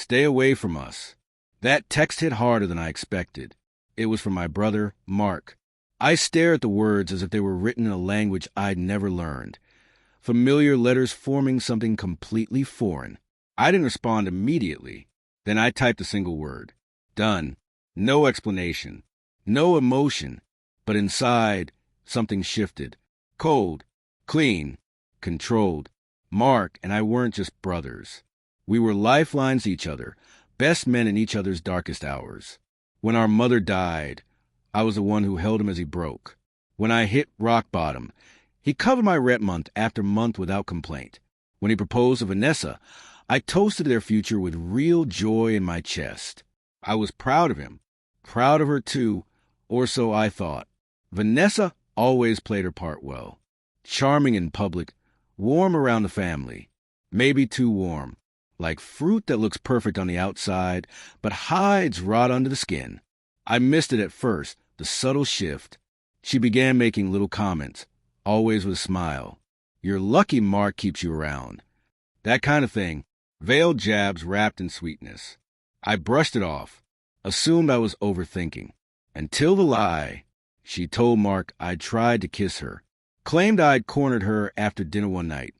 Stay away from us. That text hit harder than I expected. It was from my brother, Mark. I stared at the words as if they were written in a language I'd never learned. Familiar letters forming something completely foreign. I didn't respond immediately. Then I typed a single word. Done. No explanation. No emotion. But inside, something shifted. Cold. Clean. Controlled. Mark and I weren't just brothers. We were lifelines to each other, best men in each other's darkest hours. When our mother died, I was the one who held him as he broke. When I hit rock bottom, he covered my rent month after month without complaint. When he proposed to Vanessa, I toasted their future with real joy in my chest. I was proud of him, proud of her too, or so I thought. Vanessa always played her part well. Charming in public, warm around the family. Maybe too warm. Like fruit that looks perfect on the outside, but hides rot under the skin. I missed it at first, the subtle shift. She began making little comments, always with a smile. You're lucky Mark keeps you around. That kind of thing, veiled jabs wrapped in sweetness. I brushed it off, assumed I was overthinking. Until the lie. She told Mark I'd tried to kiss her, claimed I'd cornered her after dinner one night,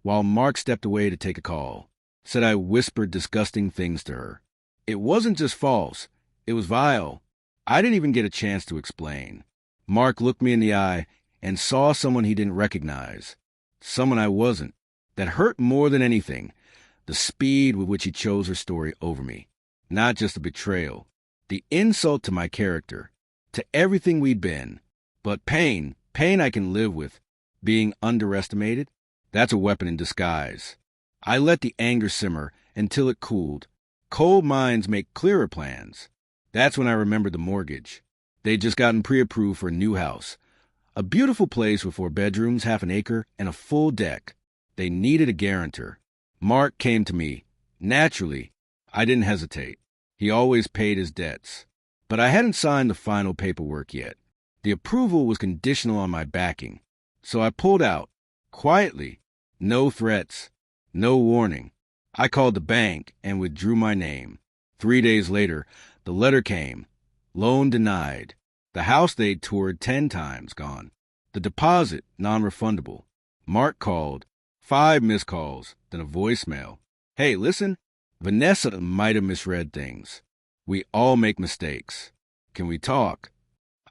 while Mark stepped away to take a call. Said I whispered disgusting things to her. It wasn't just false. It was vile. I didn't even get a chance to explain. Mark looked me in the eye and saw someone he didn't recognize. Someone I wasn't. That hurt more than anything. The speed with which he chose her story over me. Not just a betrayal. The insult to my character. To everything we'd been. But pain I can live with. Being underestimated, that's a weapon in disguise. I let the anger simmer until it cooled. Cold minds make clearer plans. That's when I remembered the mortgage. They'd just gotten pre-approved for a new house. A beautiful place with 4 bedrooms, half an acre, and a full deck. They needed a guarantor. Mark came to me. Naturally, I didn't hesitate. He always paid his debts. But I hadn't signed the final paperwork yet. The approval was conditional on my backing. So I pulled out. Quietly. No threats. No warning. I called the bank and withdrew my name. 3 days later, the letter came. Loan denied. The house they'd toured 10 times gone. The deposit non-refundable. Mark called. 5 missed calls, then a voicemail. Hey, listen, Vanessa might have misread things. We all make mistakes. Can we talk?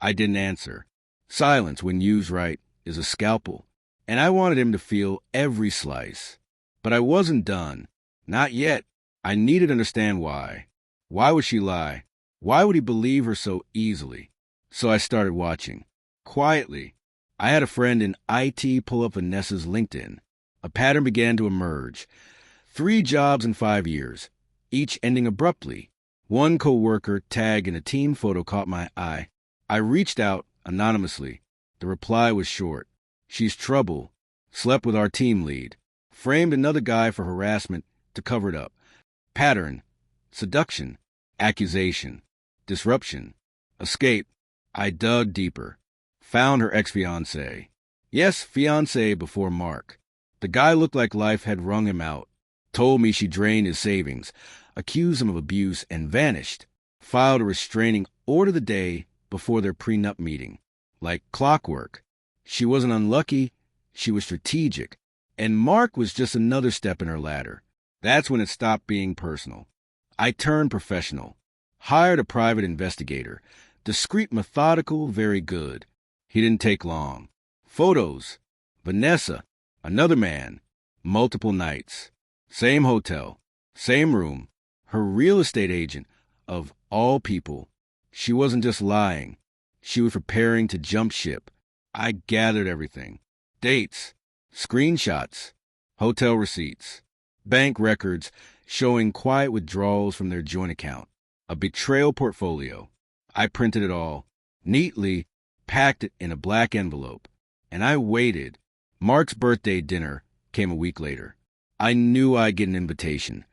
I didn't answer. Silence, when used right, is a scalpel. And I wanted him to feel every slice. But I wasn't done. Not yet. I needed to understand why. Why would she lie? Why would he believe her so easily? So I started watching. Quietly. I had a friend in IT pull up Vanessa's LinkedIn. A pattern began to emerge. 3 jobs in 5 years, each ending abruptly. One coworker tagged in a team photo caught my eye. I reached out anonymously. The reply was short. She's trouble. Slept with our team lead. Framed another guy for harassment to cover it up. Pattern. Seduction. Accusation. Disruption. Escape. I dug deeper. Found her ex-fiancé. Yes, fiancé before Mark. The guy looked like life had wrung him out. Told me she drained his savings. Accused him of abuse and vanished. Filed a restraining order the day before their prenup meeting. Like clockwork. She wasn't unlucky. She was strategic. And Mark was just another step in her ladder. That's when it stopped being personal. I turned professional. Hired a private investigator. Discreet, methodical, very good. He didn't take long. Photos. Vanessa. Another man. Multiple nights. Same hotel. Same room. Her real estate agent. Of all people. She wasn't just lying. She was preparing to jump ship. I gathered everything. Dates. Screenshots. Hotel receipts. Bank records showing quiet withdrawals from their joint account. A betrayal portfolio. I printed it all. Neatly packed it in a black envelope. And I waited. Mark's birthday dinner came a week later. I knew I'd get an invitation.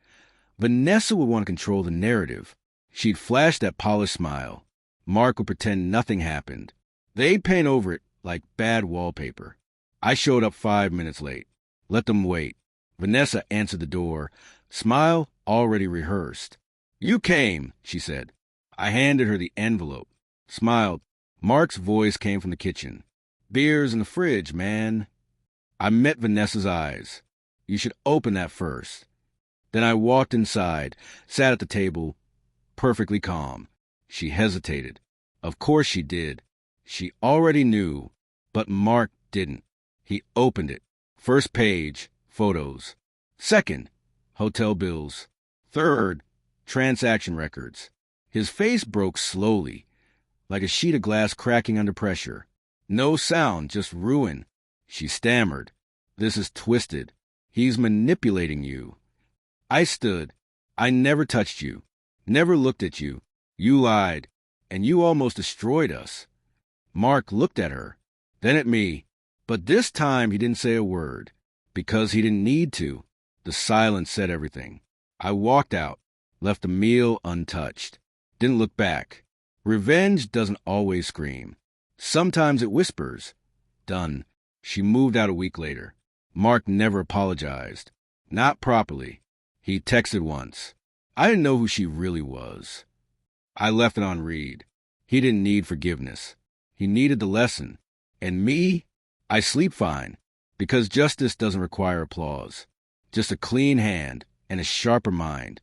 Vanessa would want to control the narrative. She'd flash that polished smile. Mark would pretend nothing happened. They'd paint over it like bad wallpaper. I showed up 5 minutes late. Let them wait. Vanessa answered the door. Smile, already rehearsed. "You came," she said. I handed her the envelope, smiled. Mark's voice came from the kitchen. "Beer's in the fridge, man." I met Vanessa's eyes. "You should open that first." Then I walked inside, sat at the table, perfectly calm. She hesitated. Of course she did. She already knew, but Mark didn't. He opened it. First page, photos. Second, hotel bills. Third, transaction records. His face broke slowly, like a sheet of glass cracking under pressure. No sound, just ruin. She stammered. "This is twisted. He's manipulating you." I stood. "I never touched you, never looked at you. You lied, and you almost destroyed us." Mark looked at her, then at me, but this time he didn't say a word, because he didn't need to. The silence said everything. I walked out, left the meal untouched, didn't look back. Revenge doesn't always scream. Sometimes it whispers. Done. She moved out a week later. Mark never apologized. Not properly. He texted once. I didn't know who she really was. I left it on read. He didn't need forgiveness. He needed the lesson. And me? I sleep fine, because justice doesn't require applause. Just a clean hand and a sharper mind.